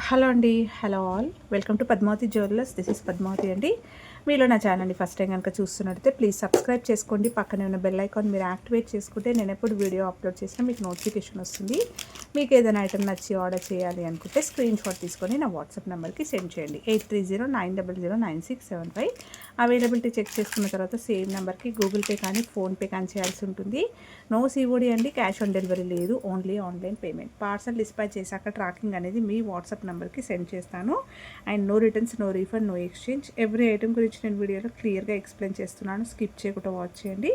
Hello అండి. Hello all. Welcome to Padmavathi jewellers. This is Padmavathi అండి. మీలో నా ఛానల్ని ఫస్ట్ టైం కనుక చూస్తున్నట్టయితే ప్లీజ్ సబ్స్క్రైబ్ చేసుకోండి. పక్కనే ఉన్న బెల్ ఐకాన్ మీరు యాక్టివేట్ చేసుకుంటే నేను ఎప్పుడు వీడియో అప్లోడ్ చేసినా మీకు నోటిఫికేషన్ వస్తుంది. మీకు ఏదైనా ఐటమ్ నచ్చి ఆర్డర్ చేయాలి అనుకుంటే స్క్రీన్ షాట్ తీసుకొని నా వాట్సాప్ నెంబర్కి సెండ్ చేయండి. 8309009675. అవైలబిలిటీ చెక్ చేసుకున్న తర్వాత సేమ్ నెంబర్కి గూగుల్ పే కానీ ఫోన్పే కానీ చేయాల్సి ఉంటుంది. నో సిఓడి అండి, క్యాష్ ఆన్ డెలివరీ లేదు, only online payment. Parcel dispatch చేశాక ట్రాకింగ్ అనేది మీ వాట్సాప్ నెంబర్కి సెండ్ చేస్తాను. And no returns, no refund, no exchange. Every item గురించి నేను వీడియోలో క్లియర్గా ఎక్స్ప్లెయిన్ చేస్తున్నాను. స్కిప్ చేయకుండా వాచ్ చేయండి.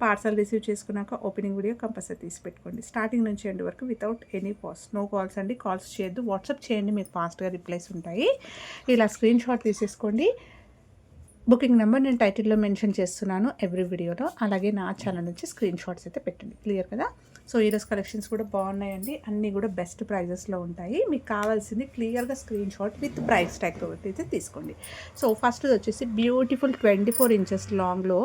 పార్సల్ రిసీవ్ చేసుకున్నాక ఓపెనింగ్ వీడియో కంపల్సరీ తీసి పెట్టుకోండి. స్టార్టింగ్ నుంచి ఎండ్ వరకు without any pause. No calls అండి, కాల్స్ చేయొద్దు. వాట్సాప్ చేయండి, మీకు ఫాస్ట్గా రిప్లైస్ ఉంటాయి. ఇలా స్క్రీన్ షాట్ తీసేసుకోండి. బుకింగ్ నెంబర్ నేను టైటిల్లో మెన్షన్ చేస్తున్నాను ఎవ్రీ వీడియోలో. అలాగే నా ఛానల్ నుంచి స్క్రీన్ షాట్స్ అయితే పెట్టండి. క్లియర్ కదా? సో ఈరోజు కలెక్షన్స్ కూడా బాగున్నాయండి. అన్నీ కూడా బెస్ట్ ప్రైజెస్లో ఉంటాయి. మీకు కావాల్సింది క్లియర్గా screen shot with price tag తోటి అయితే తీసుకోండి. సో ఫస్ట్ వచ్చేసి బ్యూటిఫుల్ 24 ఇంచెస్ లాంగ్లో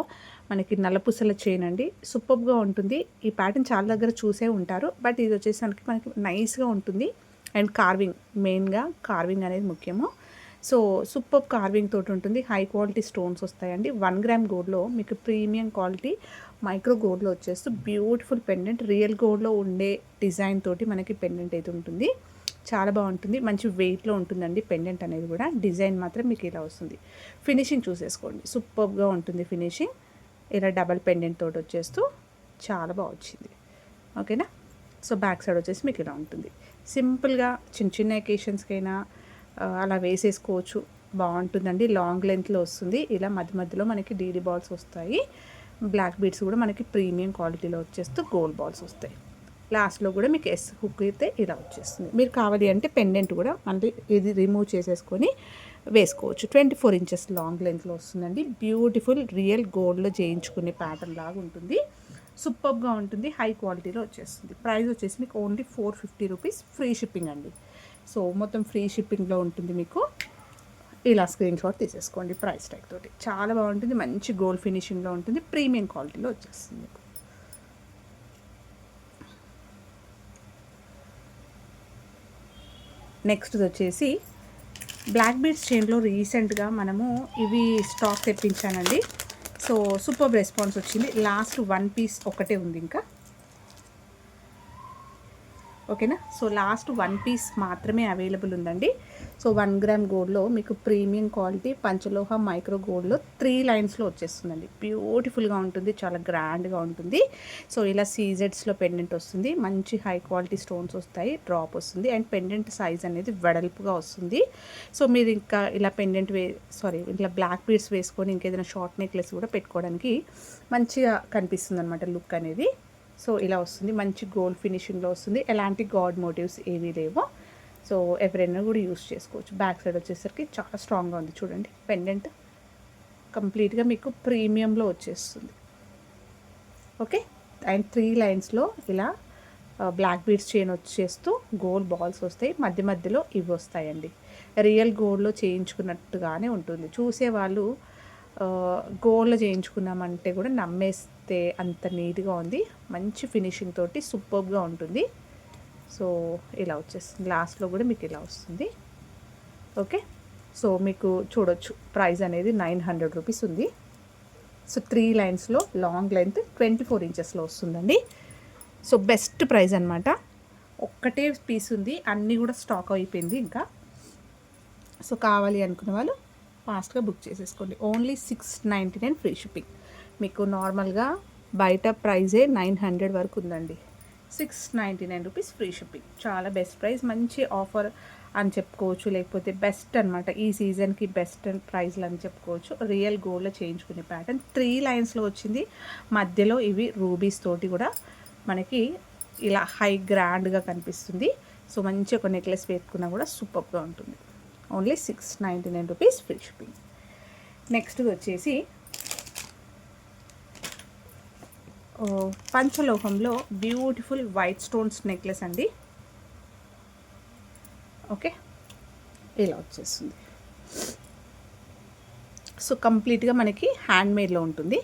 మనకి నల్లపూసల చైన్ అండి. సూపర్గా ఉంటుంది. ఈ ప్యాటర్న్ చాలా దగ్గర చూసే ఉంటారు, బట్ ఇది వచ్చేసి మనకి నైస్గా ఉంటుంది. అండ్ కార్వింగ్, మెయిన్గా కార్వింగ్ అనేది ముఖ్యము. సో సూపర్ కార్వింగ్ తోటి ఉంటుంది. హై క్వాలిటీ స్టోన్స్ వస్తాయండి. 1 గ్రామ్ గోల్డ్లో మీకు ప్రీమియం క్వాలిటీ మైక్రో గోల్డ్లో వచ్చేస్తూ బ్యూటిఫుల్ పెండెంట్, రియల్ గోల్డ్లో ఉండే డిజైన్ తోటి మనకి పెండెంట్ అయితే ఉంటుంది. చాలా బాగుంటుంది. మంచి వెయిట్లో ఉంటుందండి పెండెంట్ అనేది కూడా. డిజైన్ మాత్రం మీకు ఇలా వస్తుంది. ఫినిషింగ్ చూసేసుకోండి, సూపర్గా ఉంటుంది ఫినిషింగ్. ఇలా డబల్ పెండెంట్ తోటి వచ్చేస్తూ చాలా బాగా వచ్చింది. ఓకేనా? సో బ్యాక్ సైడ్ వచ్చేసి మీకు ఇలా ఉంటుంది. సింపుల్గా చిన్న చిన్న ఎకేషన్స్కైనా అలా వేసేసుకోవచ్చు, బాగుంటుందండి. లాంగ్ లెంత్లో వస్తుంది. ఇలా మధ్య మధ్యలో మనకి డీడీ బాల్స్ వస్తాయి. బ్లాక్ బీడ్స్ కూడా మనకి ప్రీమియం క్వాలిటీలో వచ్చేస్తూ గోల్డ్ బాల్స్ వస్తాయి. లాస్ట్లో కూడా మీకు ఎస్ హుక్ అయితే ఇలా వచ్చేస్తుంది. మీరు కావాలి అంటే పెండెంట్ కూడా మళ్ళీ ఇది రిమూవ్ చేసేసుకొని వేసుకోవచ్చు. 24 ఇంచెస్ లాంగ్ లెంత్లో వస్తుందండి. బ్యూటిఫుల్ రియల్ గోల్డ్లో చేయించుకునే ప్యాటర్న్ లాగా ఉంటుంది. సూపర్గా ఉంటుంది. హై క్వాలిటీలో వచ్చేస్తుంది. ప్రైస్ వచ్చేసి మీకు ఓన్లీ 450 రూపీస్, ఫ్రీ షిప్పింగ్ అండి. సో మొత్తం ఫ్రీ షిప్పింగ్లో ఉంటుంది మీకు. ఇలా స్క్రీన్ షాట్ తీసేసుకోండి ప్రైస్ ట్యాగ్ తోటి. చాలా బాగుంటుంది. మంచి గోల్డ్ ఫినిషింగ్లో ఉంటుంది. ప్రీమియం క్వాలిటీలో వచ్చేస్తుంది మీకు. నెక్స్ట్ వచ్చేసి బ్లాక్ బీడ్స్ చైన్లో రీసెంట్గా మనము ఇవి స్టాక్ తెప్పించానండి. సో సూపర్ రెస్పాన్స్ వచ్చింది. లాస్ట్ 1 పీస్ ఒకటే ఉంది ఇంకా. ఓకేనా? సో లాస్ట్ 1 పీస్ మాత్రమే అవైలబుల్ ఉందండి. సో 1 గ్రామ్ గోల్డ్లో మీకు ప్రీమియం క్వాలిటీ పంచలోహ మైక్రో గోల్డ్లో 3 లైన్స్లో వచ్చేస్తుందండి. బ్యూటిఫుల్గా ఉంటుంది, చాలా గ్రాండ్గా ఉంటుంది. సో ఇలా సీజెడ్స్లో పెండెంట్ వస్తుంది. మంచి హై క్వాలిటీ స్టోన్స్ వస్తాయి, డ్రాప్ వస్తుంది. అండ్ పెండెంట్ సైజ్ అనేది వెడల్పుగా వస్తుంది. సో మీరు ఇంకా ఇలా పెండెంట్ ఇట్లా బ్లాక్ బీడ్స్ వేసుకొని ఇంకేదైనా షార్ట్ నెక్లెస్ కూడా పెట్టుకోవడానికి మంచిగా కనిపిస్తుంది అనమాట లుక్ అనేది. సో ఇలా వస్తుంది. మంచి గోల్డ్ ఫినిషింగ్లో వస్తుంది. ఎలాంటి గాడ్ మోటివ్స్ ఏవీ లేవో. సో ఎవరైనా కూడా యూస్ చేసుకోవచ్చు. బ్యాక్ సైడ్ వచ్చేసరికి చాలా స్ట్రాంగ్గా ఉంది చూడండి. పెండెంట్ కంప్లీట్గా మీకు ప్రీమియంలో వచ్చేస్తుంది. ఓకే. అండ్ 3 లైన్స్లో ఇలా బ్లాక్ బీడ్స్ చైన్ వచ్చేస్తూ గోల్డ్ బాల్స్ వస్తాయి. మధ్య మధ్యలో ఇవి వస్తాయండి. రియల్ గోల్డ్లో చేయించుకున్నట్టుగానే ఉంటుంది. చూసేవాళ్ళు గోల్డ్లో చేయించుకున్నామంటే కూడా నమ్మేస్తే అంత నీట్గా ఉంది. మంచి ఫినిషింగ్ తోటి సూపర్గా ఉంటుంది. సో ఇలా వచ్చేస్తుంది. లాస్ట్లో కూడా మీకు ఇలా వస్తుంది. ఓకే. సో మీకు చూడొచ్చు ప్రైస్ అనేది 900 రూపీస్ ఉంది. సో 3 లైన్స్లో లాంగ్ లెంత్ 24 ఇంచెస్లో వస్తుందండి. సో బెస్ట్ ప్రైస్ అనమాట. ఒక్కటే పీస్ ఉంది, అన్నీ కూడా స్టాక్ అయిపోయింది ఇంకా. సో కావాలి అనుకున్న వాళ్ళు ఫాస్ట్గా బుక్ చేసేసుకోండి. Only 699 free shipping. మీకు నార్మల్గా బయట ప్రైజే 900 వరకు ఉందండి. 699 రూపీస్ ఫ్రీ షిప్పింగ్. చాలా బెస్ట్ ప్రైస్, మంచి ఆఫర్ అని చెప్పుకోవచ్చు. లేకపోతే బెస్ట్ అనమాట, ఈ సీజన్కి బెస్ట్ ప్రైస్లు అని చెప్పుకోవచ్చు. రియల్ గోల్డ్లో చేయించుకునే ప్యాటర్న్ 3 లైన్స్లో వచ్చింది. మధ్యలో ఇవి రూబీస్ తోటి కూడా మనకి ఇలా హై గ్రాండ్గా కనిపిస్తుంది. సో మంచి ఒక నెక్లెస్ వేసుకున్నా కూడా సూపర్గా ఉంటుంది. Only 699 rupees free shipping. Next వచ్చేసి పంచలోహంలో బ్యూటిఫుల్ వైట్ స్టోన్స్ నెక్లెస్ అండి. ఓకే. ఇలా వచ్చేస్తుంది. సో కంప్లీట్గా మనకి హ్యాండ్మేడ్లో ఉంటుంది.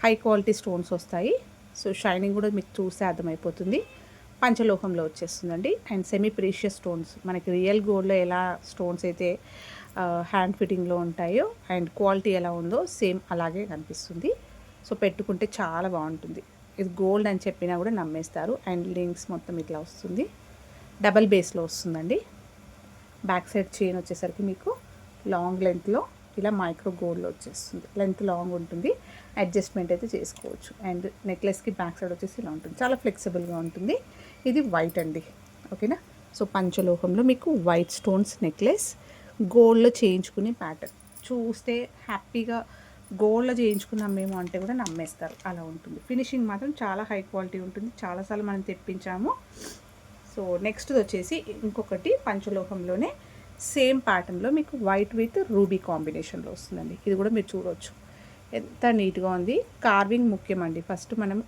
హై క్వాలిటీ స్టోన్స్ వస్తాయి. సో షైనింగ్ కూడా మీకు చూస్తే అర్థమైపోతుంది. పంచలోహంలో వచ్చేస్తుందండి. అండ్ సెమీ ప్రీషియస్ స్టోన్స్, మనకి రియల్ గోల్డ్లో ఎలా స్టోన్స్ అయితే హ్యాండ్ ఫిట్టింగ్లో ఉంటాయో అండ్ క్వాలిటీ ఎలా ఉందో సేమ్ అలాగే కనిపిస్తుంది. సో పెట్టుకుంటే చాలా బాగుంటుంది. ఇది గోల్డ్ అని చెప్పినా కూడా నమ్మేస్తారు. అండ్ లింక్స్ మొత్తం ఇట్లా వస్తుంది, డబల్ బేస్లో వస్తుందండి. బ్యాక్ సైడ్ చైన్ వచ్చేసరికి మీకు లాంగ్ లెంత్లో ఇలా మైక్రో గోల్డ్లో వచ్చేస్తుంది. లెంత్ లాంగ్ ఉంటుంది, అడ్జస్ట్మెంట్ అయితే చేసుకోవచ్చు. అండ్ నెక్లెస్కి బ్యాక్ సైడ్ వచ్చేసి ఇలా ఉంటుంది, చాలా ఫ్లెక్సిబుల్గా ఉంటుంది. ఇది వైట్ అండి, ఓకేనా. సో పంచలోహంలో మీకు వైట్ స్టోన్స్ నెక్లెస్, గోల్డ్లో చేయించుకునే ప్యాటర్న్. చూస్తే హ్యాపీగా గోల్డ్లో చేయించుకున్నాం మేము అంటే కూడా నమ్మేస్తారు, అలా ఉంటుంది. ఫినిషింగ్ మాత్రం చాలా హై క్వాలిటీ ఉంటుంది, చాలాసార్లు మనం తెప్పించాము. సో నెక్స్ట్ వచ్చేసి ఇంకొకటి పంచలోహంలోనే సేమ్ ప్యాటర్న్లో మీకు వైట్ విత్ రూబీ కాంబినేషన్లో వస్తుందండి. ఇది కూడా మీరు చూడవచ్చు, ఎంత నీట్గా ఉంది. కార్వింగ్ ముఖ్యమండి. ఫస్ట్ మనం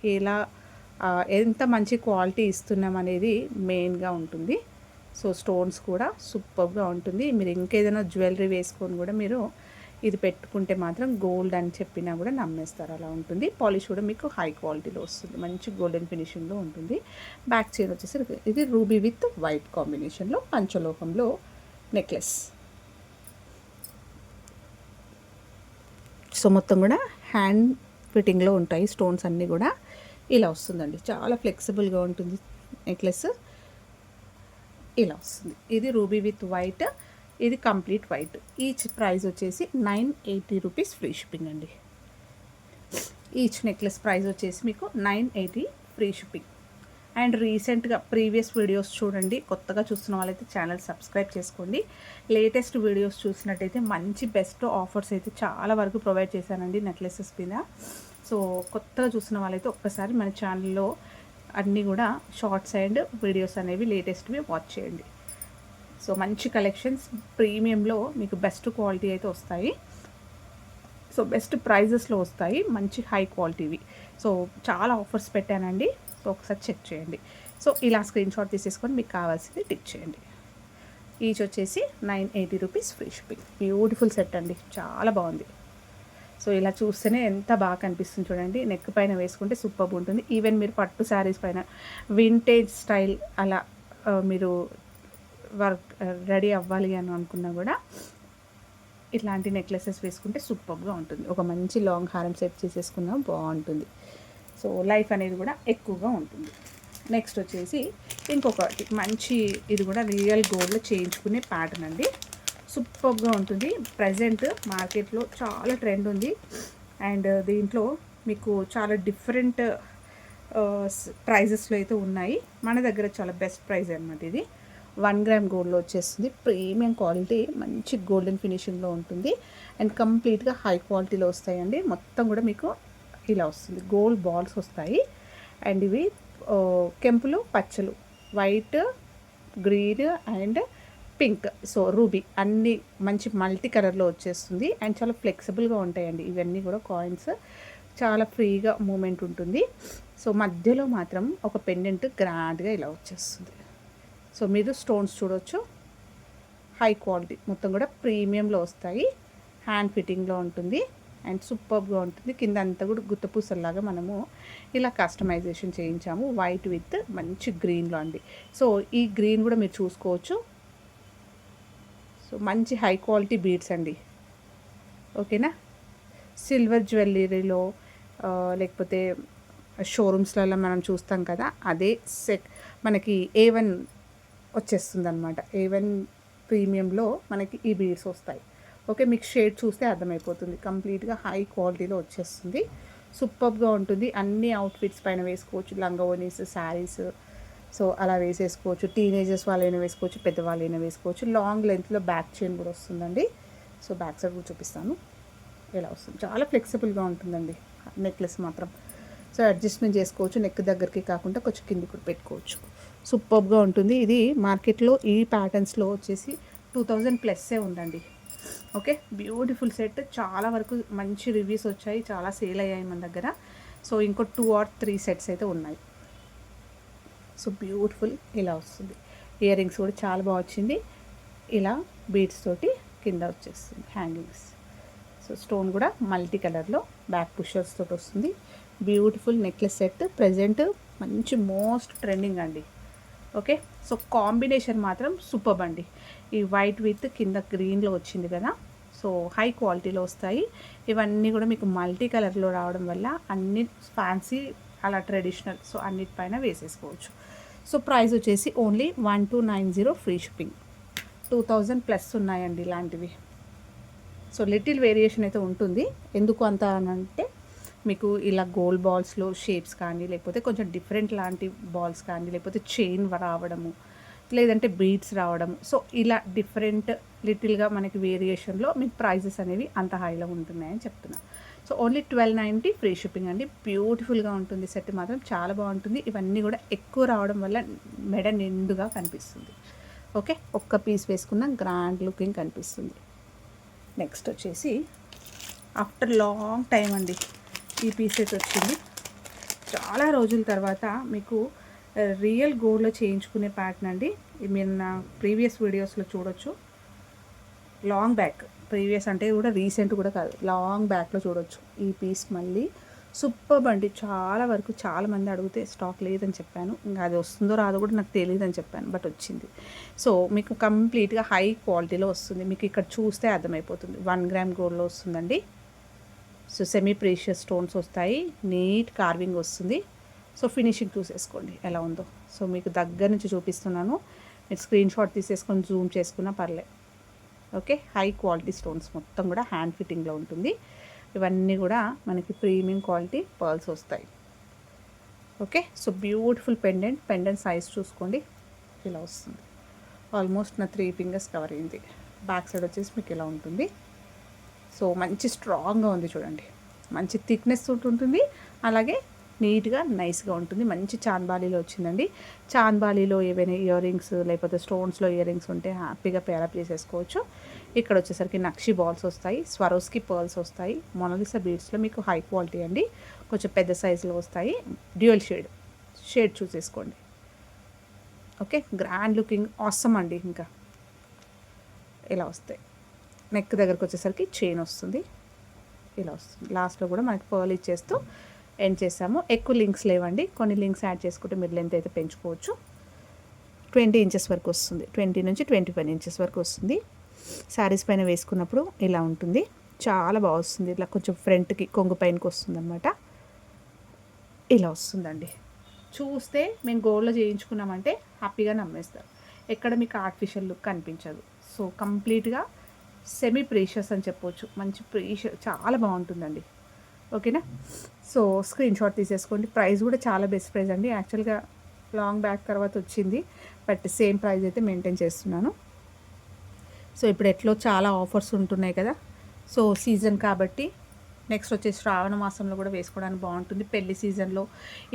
ఎంత మంచి క్వాలిటీ ఇస్తున్నాం అనేది మెయిన్గా ఉంటుంది. సో స్టోన్స్ కూడా సూపర్గా ఉంటుంది. మీరు ఇంకేదైనా జ్యువెలరీ వేసుకొని కూడా మీరు ఇది పెట్టుకుంటే మాత్రం గోల్డ్ అని చెప్పినా కూడా నమ్మేస్తారు, అలా ఉంటుంది. పాలిష్ కూడా మీకు హై క్వాలిటీలో వస్తుంది, మంచి గోల్డెన్ ఫినిషింగ్లో ఉంటుంది. బ్యాక్ చైన్ వచ్చేసి ఇది రూబీ విత్ వైట్ కాంబినేషన్లో పంచలోహంలో నెక్లెస్. సో మొత్తం కూడా హ్యాండ్ ఫిట్టింగ్లో ఉంటాయి స్టోన్స్ అన్నీ కూడా. ఇలా వస్తుందండి, చాలా ఫ్లెక్సిబుల్గా ఉంటుంది నెక్లెస్. ఇలా వస్తుంది. ఇది రూబీ విత్ వైట్, ఇది కంప్లీట్ వైట్. ఈచ్ ప్రైస్ వచ్చేసి 980 రూపీస్, ఫ్రీ షిప్పింగ్ అండి. ఈచ్ నెక్లెస్ ప్రైస్ వచ్చేసి మీకు 980 ఫ్రీ షిప్పింగ్. అండ్ రీసెంట్గా ప్రీవియస్ వీడియోస్ చూడండి, కొత్తగా చూస్తున్న వాళ్ళైతే ఛానల్ సబ్స్క్రైబ్ చేసుకోండి. లేటెస్ట్ వీడియోస్ చూసినట్టయితే మంచి బెస్ట్ ఆఫర్స్ అయితే చాలా వరకు ప్రొవైడ్ చేశానండి నెక్లెసెస్ మీద. సో కొత్తగా చూస్తున్న వాళ్ళైతే ఒక్కసారి మన ఛానల్లో అన్నీ కూడా షార్ట్స్ అండ్ వీడియోస్ అనేవి లేటెస్ట్వి వాచ్ చేయండి. సో మంచి కలెక్షన్స్ ప్రీమియంలో మీకు బెస్ట్ క్వాలిటీ అయితే వస్తాయి. సో బెస్ట్ ప్రైజెస్లో వస్తాయి, మంచి హై క్వాలిటీవి. సో చాలా ఆఫర్స్ పెట్టానండి, సో ఒకసారి చెక్ చేయండి. సో ఇలా స్క్రీన్ షాట్ తీసేసుకొని మీకు కావాల్సింది టిక్ చేయండి. ఈచ్ వచ్చేసి 980 rupees, free shipping. Beautiful set అండి, చాలా బాగుంది. సో ఇలా చూస్తేనే ఎంత బాగా కనిపిస్తుంది చూడండి. నెక్ పైన వేసుకుంటే సూపర్గా ఉంటుంది. ఈవెన్ మీరు పట్టు శారీస్ పైన వింటేజ్ స్టైల్ అలా మీరు వర్క్ రెడీ అవ్వాలి అని అనుకున్నా కూడా ఇట్లాంటి నెక్లెసెస్ వేసుకుంటే సూపర్గా ఉంటుంది. ఒక మంచి లాంగ్ హారం సెట్ చేసేసుకున్నా బాగుంటుంది. సో లైఫ్ అనేది కూడా ఎక్కువగా ఉంటుంది. నెక్స్ట్ వచ్చేసి ఇంకొకటి మంచి, ఇది కూడా రియల్ గోల్డ్లో చేయించుకునే ప్యాటర్న్ అండి. సూపర్గా ఉంటుంది. ప్రజెంట్ మార్కెట్లో చాలా ట్రెండ్ ఉంది. అండ్ దీంట్లో మీకు చాలా డిఫరెంట్ ప్రైజెస్లో అయితే ఉన్నాయి. మన దగ్గర చాలా బెస్ట్ ప్రైస్ అనమాట. ఇది 1 గ్రామ్ గోల్డ్లో వచ్చేస్తుంది. ప్రీమియం క్వాలిటీ, మంచి గోల్డెన్ ఫినిషింగ్లో ఉంటుంది. అండ్ కంప్లీట్గా హై క్వాలిటీలో వస్తాయండి. మొత్తం కూడా మీకు ఇలా వస్తుంది, గోల్డ్ బాల్స్ వస్తాయి. అండ్ ఇవి కెంపులు, పచ్చలు, white, green and pink, so ruby అన్నీ మంచి మల్టీ కలర్లో వచ్చేస్తుంది. అండ్ చాలా ఫ్లెక్సిబుల్గా ఉంటాయండి ఇవన్నీ కూడా. కాయిన్స్ చాలా ఫ్రీగా మూమెంట్ ఉంటుంది. సో మధ్యలో మాత్రం ఒక పెండెంట్ గ్రాండ్గా ఇలా వచ్చేస్తుంది. సో మీరు స్టోన్స్ చూడవచ్చు, హై క్వాలిటీ, మొత్తం కూడా ప్రీమియంలో వస్తాయి. హ్యాండ్ ఫిట్టింగ్లో ఉంటుంది అండ్ సూపర్గా ఉంటుంది. కింద అంతా కూడా గుత్తపూసల్లాగా మనము ఇలా కస్టమైజేషన్ చేయించాము, వైట్ విత్ మంచి గ్రీన్లో అండి. సో ఈ గ్రీన్ కూడా మీరు చూసుకోవచ్చు. సో మంచి హై క్వాలిటీ బీడ్స్ అండి, ఓకేనా. సిల్వర్ జ్యువెలరీలో లేకపోతే షోరూమ్స్లలో మనం చూస్తాం కదా, అదే మనకి A1 వచ్చేస్తుంది అనమాట. A1 ప్రీమియంలో మనకి ఈ బీడ్స్ వస్తాయి. ఓకే, మీకు షేడ్ చూస్తే అర్థమైపోతుంది. కంప్లీట్గా హై క్వాలిటీలో వచ్చేస్తుంది, సూపర్గా ఉంటుంది. అన్ని అవుట్ఫిట్స్ పైన వేసుకోవచ్చు, లంగావోనీస్, శారీస్, సో అలా వేసేసుకోవచ్చు. టీనేజర్స్ వాళ్ళైనా వేసుకోవచ్చు, పెద్దవాళ్ళైనా వేసుకోవచ్చు. లాంగ్ లెంత్లో బ్యాక్ చైన్ కూడా వస్తుందండి. సో బ్యాక్ సైడ్ కూడా చూపిస్తాను ఎలా వస్తుంది. చాలా ఫ్లెక్సిబుల్గా ఉంటుందండి నెక్లెస్ మాత్రం. సో అడ్జస్ట్మెంట్ చేసుకోవచ్చు, నెక్ దగ్గరికి కాకుండా కొంచెం కింది కూడా పెట్టుకోవచ్చు. సూపర్గా ఉంటుంది. ఇది మార్కెట్లో ఈ ప్యాటర్న్స్లో వచ్చేసి 2000+ ఉందండి. Okay, beautiful set. చాలా వరకు మంచి రివ్యూస్ వచ్చాయి, చాలా సేల్ అయ్యాయి మన దగ్గర. సో ఇంకో 2 or 3 సెట్స్ అయితే ఉన్నాయి. సో బ్యూటిఫుల్ ఇలా వస్తుంది. ఇయర్ రింగ్స్ కూడా చాలా బాగా వచ్చింది. ఇలా బీడ్స్ తోటి కింద వచ్చేస్తుంది హ్యాంగింగ్స్. సో స్టోన్ కూడా మల్టీ కలర్లో బ్యాక్ పుషర్స్ తోటి వస్తుంది. Beautiful necklace set. ప్రజెంట్ మంచి మోస్ట్ ట్రెండింగ్ అండి. ఓకే. సో కాంబినేషన్ మాత్రం సూపర్బ్ అండి. ఈ వైట్ విత్ కింద గ్రీన్లో వచ్చింది కదా, సో హై క్వాలిటీలో వస్తాయి. ఇవన్నీ కూడా మీకు మల్టీ కలర్లో రావడం వల్ల అన్ని ఫ్యాన్సీ అలా ట్రెడిషనల్, సో అన్నిటిపైన వేసేసుకోవచ్చు. సో ప్రైస్ వచ్చేసి ఓన్లీ 1290 ఫ్రీ షిప్పింగ్. 2000 ప్లస్ ఉన్నాయండి ఇలాంటివి. సో లిటిల్ వేరియేషన్ అయితే ఉంటుంది. ఎందుకు అంత అని అంటే మీకు ఇలా గోల్డ్ బాల్స్లో షేప్స్ కానీ, లేకపోతే కొంచెం డిఫరెంట్ లాంటి బాల్స్ కానీ, లేకపోతే చైన్ రావడము, లేదంటే బీడ్స్ రావడము, సో ఇలా డిఫరెంట్ లిటిల్గా మనకి వేరియేషన్లో మీకు ప్రైజెస్ అనేవి అంత హైలో ఉంటున్నాయని చెప్తున్నా. సో ఓన్లీ 1290 ఫ్రీ షిప్పింగ్ అండి. బ్యూటిఫుల్గా ఉంటుంది సెట్, మాత్రం చాలా బాగుంటుంది. ఇవన్నీ కూడా ఎక్కువ రావడం వల్ల మెడ నిండుగా కనిపిస్తుంది. ఓకే, ఒక్క పీస్ వేసుకున్న గ్రాండ్ లుకింగ్ కనిపిస్తుంది. నెక్స్ట్ వచ్చేసి ఆఫ్టర్ లాంగ్ టైం అండి ఈ పీస్ అయితే వచ్చింది. చాలా రోజుల తర్వాత మీకు రియల్ గోల్డ్లో చేయించుకునే ప్యాటర్న్ అండి. మీరు నా ప్రీవియస్ వీడియోస్లో చూడొచ్చు. లాంగ్ బ్యాక్, ప్రీవియస్ అంటే కూడా రీసెంట్ కూడా కాదు, లాంగ్ బ్యాక్లో చూడొచ్చు. ఈ పీస్ మళ్ళీ సూపర్బ్ అండి. చాలా వరకు చాలామంది అడిగితే స్టాక్ లేదని చెప్పాను. ఇంకా అది వస్తుందో రాదో కూడా నాకు తెలియదని చెప్పాను, బట్ వచ్చింది. సో మీకు కంప్లీట్గా హై క్వాలిటీలో వస్తుంది. మీకు ఇక్కడ చూస్తే అర్థమైపోతుంది. 1 గ్రామ్ గోల్డ్లో వస్తుందండి. సో సెమీ ప్రీషియస్ స్టోన్స్ వస్తాయి, నీట్ కార్వింగ్ వస్తుంది. సో ఫినిషింగ్ చూసేసుకోండి ఎలా ఉందో. సో మీకు దగ్గర నుంచి చూపిస్తున్నాను, మీరు స్క్రీన్ షాట్ తీసేసుకొని జూమ్ చేసుకున్నా పర్లే. ఓకే, హై క్వాలిటీ స్టోన్స్ మొత్తం కూడా హ్యాండ్ ఫిట్టింగ్లో ఉంటుంది. ఇవన్నీ కూడా మనకి ప్రీమియం క్వాలిటీ పర్ల్స్ వస్తాయి. Okay, so beautiful pendant size చూసుకోండి, ఇలా వస్తుంది. ఆల్మోస్ట్ నా 3 ఫింగర్స్ కవర్ అయింది. బ్యాక్ సైడ్ వచ్చేసి మీకు ఇలా ఉంటుంది. సో మంచి స్ట్రాంగ్గా ఉంది చూడండి, మంచి థిక్నెస్ ఉంటుంది, అలాగే నీట్గా నైస్గా ఉంటుంది. మంచి చాన్బాలీలో వచ్చిందండి. చాన్బాలీలో ఏవైనా ఇయర్ రింగ్స్ లేకపోతే స్టోన్స్లో ఇయర్ రింగ్స్ ఉంటే హ్యాపీగా పేరప్ చేసేసుకోవచ్చు. ఇక్కడ వచ్చేసరికి నక్షి బాల్స్ వస్తాయి, స్వరోస్కి పర్ల్స్ వస్తాయి. మొనాలిసా బీడ్స్లో మీకు హై క్వాలిటీ అండి, కొంచెం పెద్ద సైజులో వస్తాయి. డ్యూయల్ షేడ్ చూసేసుకోండి. ఓకే, గ్రాండ్ లుకింగ్ ఆసమ్ అండి. ఇంకా ఇలా వస్తాయి. నెక్ దగ్గరకు వచ్చేసరికి చైన్ వస్తుంది, ఇలా వస్తుంది. లాస్ట్లో కూడా మనకి పర్ల్ ఇచ్చేస్తూ ఎండ్ చేసాము. ఎక్కువ లింక్స్ లేవండి, కొన్ని లింక్స్ యాడ్ చేసుకుంటే మీరు లెంత్ అయితే పెంచుకోవచ్చు. 20 ఇంచెస్ వరకు వస్తుంది, 20 నుంచి 25 ఇంచెస్ వరకు వస్తుంది. శారీస్ పైన వేసుకున్నప్పుడు ఇలా ఉంటుంది, చాలా బాగా వస్తుంది. ఇలా కొంచెం ఫ్రంట్కి కొంగు పైనకి వస్తుంది అనమాట, ఇలా వస్తుందండి. చూస్తే మేము గోల్డ్లో చేయించుకున్నామంటే హ్యాపీగా నమ్మేస్తారు, ఎక్కడ మీకు ఆర్టిఫిషియల్ లుక్ కనిపించదు. సో కంప్లీట్గా సెమీ ప్రీషియస్ అని చెప్పవచ్చు, మంచి ప్రీషియస్, చాలా బాగుంటుందండి. ఓకేనా, సో స్క్రీన్ షాట్ తీసేసుకోండి. ప్రైస్ కూడా చాలా బెస్ట్ ప్రైస్ అండి. యాక్చువల్గా లాంగ్ బ్యాక్ తర్వాత వచ్చింది, బట్ సేమ్ ప్రైస్ అయితే మెయింటైన్ చేస్తున్నాను. సో ఇప్పుడు ఎట్లో చాలా ఆఫర్స్ ఉంటున్నాయి కదా, సో సీజన్ కాబట్టి. నెక్స్ట్ వచ్చేసి శ్రావణ మాసంలో కూడా వేసుకోవడానికి బాగుంటుంది. పెళ్లి సీజన్లో,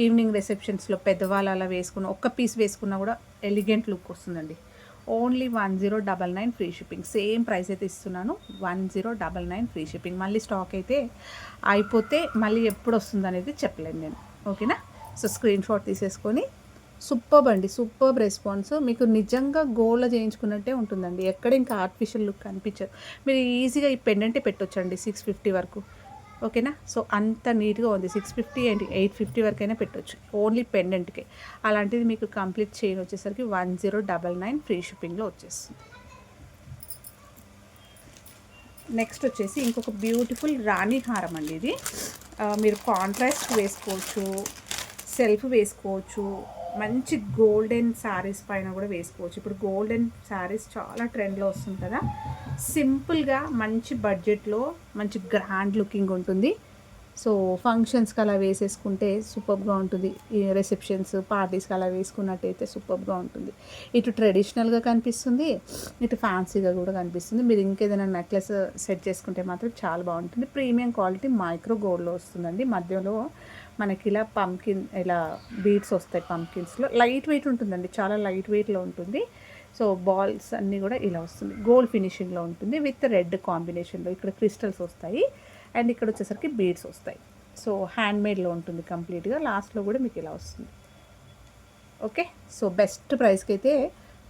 ఈవినింగ్ రిసెప్షన్స్లో పెద్దవాళ్ళు అలా వేసుకున్న ఒక్క పీస్ వేసుకున్నా కూడా ఎలిగెంట్ లుక్ వస్తుందండి. Only 1099 free shipping. Same price అయితే ఇస్తున్నాను, 1099 ఫ్రీ షిప్పింగ్. మళ్ళీ స్టాక్ అయితే అయిపోతే మళ్ళీ ఎప్పుడు వస్తుంది అనేది చెప్పలేను నేను. ఓకేనా, సో స్క్రీన్ షాట్ తీసేసుకొని. సూపర్బ్ అండి, సూపర్బ్ రెస్పాన్స్. మీకు నిజంగా గోల్డ్లో చేయించుకున్నట్టే ఉంటుందండి, ఎక్కడ ఇంకా ఆర్టిఫిషియల్ లుక్ అనిపించదు. మీరు ఈజీగా ఈ పెండెంటే పెట్టొచ్చండి 650 వరకు. ఓకేనా, సో అంత నీట్గా ఉంది. 650 అండ్ 850 వరకైనా పెట్టవచ్చు ఓన్లీ పెండెంట్కే. అలాంటిది మీకు కంప్లీట్ చైన్ వచ్చేసరికి 1099 ఫ్రీ షిప్పింగ్లో వచ్చేస్తుంది. నెక్స్ట్ వచ్చేసి ఇంకొక బ్యూటిఫుల్ రాణి హారం అండి. ఇది మీరు కాంట్రాస్ట్ వేసుకోవచ్చు, సెల్ఫ్ వేసుకోవచ్చు, మంచి గోల్డెన్ శారీస్ పైన కూడా వేసుకోవచ్చు. ఇప్పుడు గోల్డెన్ శారీస్ చాలా ట్రెండ్లో వస్తుంది కదా, సింపుల్గా మంచి బడ్జెట్లో మంచి గ్రాండ్ లుకింగ్ ఉంటుంది. సో ఫంక్షన్స్కి అలా వేసేసుకుంటే సూపర్గా ఉంటుంది. ఈ రిసెప్షన్స్ పార్టీస్కి అలా వేసుకున్నట్టయితే సూపర్గా ఉంటుంది. ఇటు ట్రెడిషనల్గా కనిపిస్తుంది, ఇటు ఫ్యాన్సీగా కూడా కనిపిస్తుంది. మీరు ఇంకేదైనా నెక్లెస్ సెట్ చేసుకుంటే మాత్రం చాలా బాగుంటుంది. ప్రీమియం క్వాలిటీ మైక్రో గోల్డ్లో వస్తుందండి. మధ్యలో మనకి ఇలా పంకిన్, ఇలా బీడ్స్ వస్తాయి పంకిన్స్లో. లైట్ వెయిట్ ఉంటుందండి, చాలా లైట్ వెయిట్లో ఉంటుంది. సో బాల్స్ అన్నీ కూడా ఇలా వస్తుంది, గోల్డ్ ఫినిషింగ్లో ఉంటుంది విత్ రెడ్ కాంబినేషన్లో. ఇక్కడ క్రిస్టల్స్ వస్తాయి అండ్ ఇక్కడ వచ్చేసరికి బీడ్స్ వస్తాయి. సో హ్యాండ్మేడ్లో ఉంటుంది కంప్లీట్గా. లాస్ట్లో కూడా మీకు ఇలా వస్తుంది. ఓకే, సో బెస్ట్ ప్రైస్కి అయితే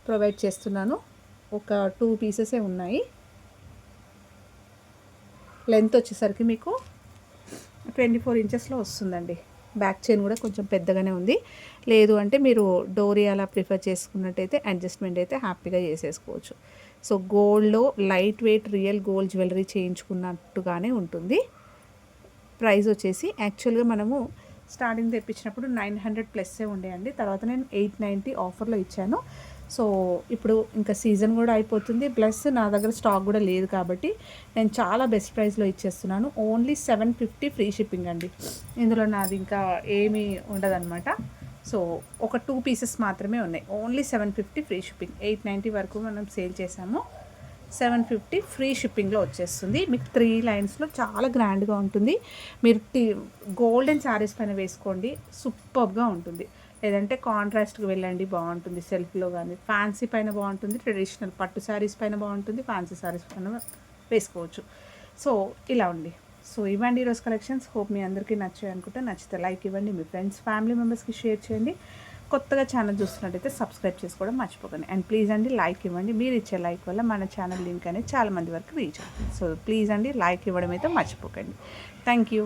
ప్రొవైడ్ చేస్తున్నాను. ఒక 2 పీసెసే ఉన్నాయి. లెంత్ వచ్చేసరికి మీకు 24 ఇంచెస్లో వస్తుందండి. బ్యాక్ చైన్ కూడా కొంచెం పెద్దగానే ఉంది. లేదు అంటే మీరు డోరీ అలా ప్రిఫర్ చేసుకున్నట్టయితే అడ్జస్ట్మెంట్ అయితే హ్యాపీగా చేసేసుకోవచ్చు. సో గోల్డ్లో light weight real gold jewellery చేయించుకున్నట్టుగానే ఉంటుంది. ప్రైస్ వచ్చేసి యాక్చువల్గా మనము స్టార్టింగ్ తెప్పించినప్పుడు 900 ప్లస్సే ఉండేయండి. తర్వాత నేను 890 ఆఫర్లో ఇచ్చాను. సో ఇప్పుడు ఇంకా సీజన్ కూడా అయిపోతుంది, ప్లస్ నా దగ్గర స్టాక్ కూడా లేదు కాబట్టి నేను చాలా బెస్ట్ ప్రైస్లో ఇచ్చేస్తున్నాను. ఓన్లీ 750 ఫ్రీ షిప్పింగ్ అండి. ఇందులో నాది ఇంకా ఏమీ ఉండదన్నమాట. సో ఒక 2 పీసెస్ మాత్రమే ఉన్నాయి. Only 750 free shipping. 890 వరకు మనం సేల్ చేసాము. 750 ఫ్రీ షిప్పింగ్లో వచ్చేస్తుంది. మీకు 3 లైన్స్లో చాలా గ్రాండ్గా ఉంటుంది. మీరు గోల్డెన్ శారీస్ పైన వేసుకోండి, సూపర్గా ఉంటుంది. లేదంటే కాంట్రాస్ట్కి వెళ్ళండి, బాగుంటుంది. సెల్ఫ్లో కానీ ఫ్యాన్సీ పైన బాగుంటుంది, ట్రెడిషనల్ పట్టు శారీస్ పైన బాగుంటుంది, ఫ్యాన్సీ శారీస్ పైన వేసుకోవచ్చు. సో ఇలా ఉంది. సో ఇవ్వండి ఈరోజు కలెక్షన్స్. హోప్ మీ అందరికీ నచ్చాయి అనుకుంటే, నచ్చితే లైక్ ఇవ్వండి, మీ ఫ్రెండ్స్ ఫ్యామిలీ మెంబర్స్కి షేర్ చేయండి. కొత్తగా ఛానల్ చూస్తున్నట్టయితే సబ్స్క్రైబ్ చేసుకోవడం మర్చిపోకండి. అండ్ ప్లీజ్ అండి లైక్ ఇవ్వండి. మీరు ఇచ్చే లైక్ వల్ల మన ఛానల్ లింక్ అనేది చాలా మంది వరకు రీచ్ అవుతుంది. సో ప్లీజ్ అండి లైక్ ఇవ్వడం అయితే మర్చిపోకండి. Thank you.